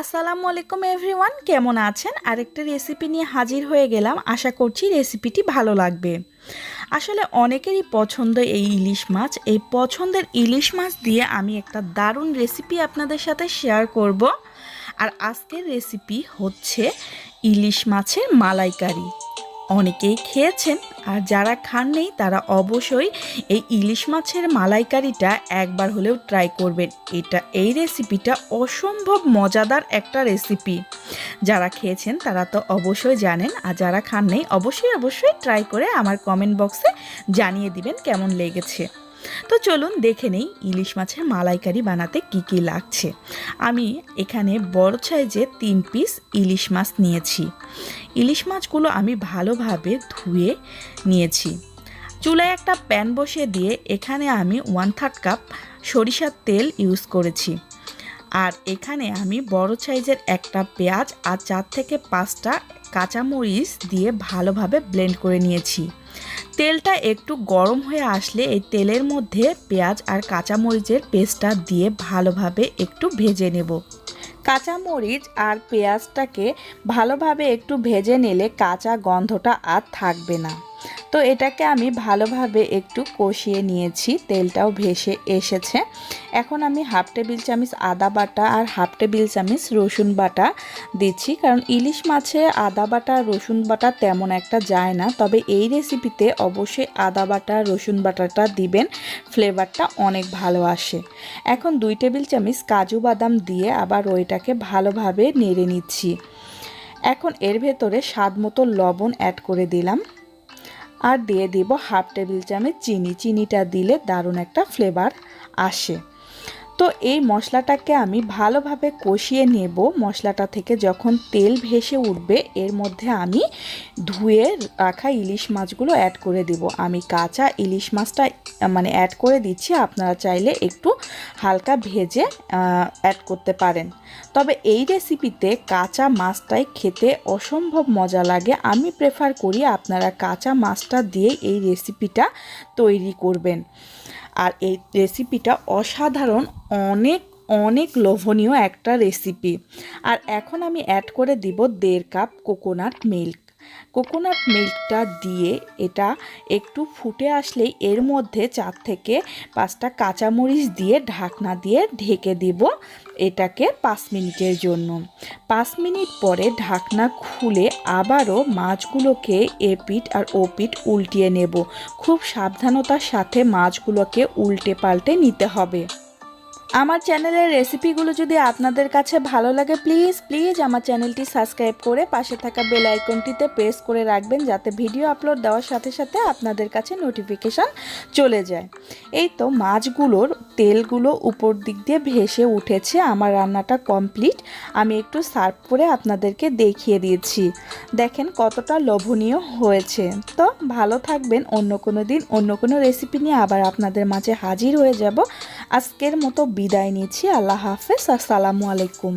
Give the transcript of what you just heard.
আসসালামু আলাইকুম এভরিওয়ান, কেমন আছেন? আরেকটা রেসিপি নিয়ে হাজির হয়ে গেলাম। আশা করছি রেসিপিটি ভালো লাগবে। আসলে অনেকেরই পছন্দ এই ইলিশ মাছ। এই পছন্দের ইলিশ মাছ দিয়ে আমি একটা দারুণ রেসিপি আপনাদের সাথে শেয়ার করব। আর আজকের রেসিপি হচ্ছে ইলিশ মাছের মালাইকারি। অনেকেই খেয়েছেন, আর যারা খাননি তারা অবশ্যই এই ইলিশ মাছের মালাইকারিটা একবার হলেও ট্রাই করবেন। এই রেসিপিটা অসম্ভব মজাদার একটা রেসিপি। যারা খেয়েছেন তারা তো অবশ্যই জানেন, আর যারা খাননি অবশ্যই ট্রাই করে আমার কমেন্ট বক্সে জানিয়ে দিবেন কেমন লেগেছে। তো চলুন দেখে নেই ইলিশ মাছের মালাইকারি বানাতে কি কি লাগছে। আমি এখানে বড় সাইজের 3 পিস ইলিশ মাছ নিয়েছি। ইলিশ মাছগুলো আমি ভালোভাবে ধুয়ে নিয়েছি। চুলায় একটা প্যান বসিয়ে দিয়ে এখানে আমি 1/3 কাপ সরিষার তেল ইউজ করেছি। আর এখানে আমি বড় সাইজের একটা পেঁয়াজ আর 4 থেকে 5টা কাঁচামরিচ দিয়ে ভালোভাবে ব্লেন্ড করে নিয়েছি। তেলটা একটু গরম হয়ে আসলে এই তেলের মধ্যে পেঁয়াজ আর কাঁচামরিচের পেস্টটা দিয়ে ভালোভাবে একটু ভেজে নেব। কাঁচামরিচ আর পেঁয়াজটাকে ভালোভাবে একটু ভেজে নিলে কাঁচা গন্ধটা আর থাকবে না। তো এটাকে আমি ভালোভাবে একটু কষিয়ে নিয়েছি, তেলটাও ভেসে এসেছে। এখন আমি 1/2 টেবিল চামচ আদা বাটা আর 1/2 টেবিল চামচ রসুন বাটা দিচ্ছি, কারণ ইলিশ মাছে আদা বাটা রসুন বাটা তেমন একটা যায় না। তবে এই রেসিপিতে অবশ্যই আদা বাটা রসুন বাটাটা দিবেন, ফ্লেভারটা অনেক ভালো আসে। এখন 2 টেবিল চামচ কাজু বাদাম দিয়ে আবার ওইটাকে ভালোভাবে নেড়ে নিচ্ছি। এখন এর ভেতরে স্বাদ মতো লবণ অ্যাড করে দিলাম, আর দিয়ে দিব 1/2 টেবিল চামচ চিনিটা দিলে দারুণ একটা ফ্লেভার আসে। তো এই মশলাটাকে আমি ভালোভাবে কষিয়ে নেব। মশলাটা থেকে যখন তেল ভেসে উঠবে এর মধ্যে আমি ধুয়ে রাখা ইলিশ মাছগুলো অ্যাড করে দিব। আমি কাঁচা ইলিশ মাছটা অ্যাড করে দিচ্ছি, আপনারা চাইলে একটু হালকা ভেজে অ্যাড করতে পারেন। তবে এই রেসিপিতে কাঁচা মাছটাই খেতে অসম্ভব মজা লাগে। আমি প্রেফার করি আপনারা কাঁচা মাছটা দিয়ে এই রেসিপিটা তৈরি করবেন। আর এই রেসিপিটা অসাধারণ, অনেক লোভনীয় একটা রেসিপি। আর এখন আমি অ্যাড করে দিব 1.5 কাপ কোকোনাট মিল্কটা দিয়ে এটা একটু ফুটে আসলেই এর মধ্যে 4 থেকে 5টা কাঁচামরিচ দিয়ে ঢাকনা দিয়ে ঢেকে দিব এটাকে 5 মিনিটের জন্য। 5 মিনিট পরে ঢাকনা খুলে আবারও মাছগুলোকে এপিঠ আর ওপিঠ উল্টিয়ে নেব। খুব সাবধানতার সাথে মাছগুলোকে উল্টে পাল্টে নিতে হবে। আমার চ্যানেলের রেসিপিগুলো যদি আপনাদের কাছে ভালো লাগে প্লিজ আমার চ্যানেলটি সাবস্ক্রাইব করে পাশে থাকা বেল আইকনটিতে প্রেস করে রাখবেন, যাতে ভিডিও আপলোড দেওয়ার সাথে সাথে আপনাদের কাছে নোটিফিকেশান চলে যায়। এই তো মাছগুলোর তেলগুলো উপর দিক দিয়ে ভেসে উঠেছে। আমার রান্নাটা কমপ্লিট। আমি একটু সার্ভ করে আপনাদেরকে দেখিয়ে দিয়েছি। দেখেন কতটা লোভনীয় হয়েছে। তো ভালো থাকবেন। অন্য কোনো দিন অন্য কোনো রেসিপি নিয়ে আবার আপনাদের মাঝে হাজির হয়ে যাব। আজকের মতো বিদায় নিচ্ছি। আল্লাহ হাফেজ। আসসালামু আলাইকুম।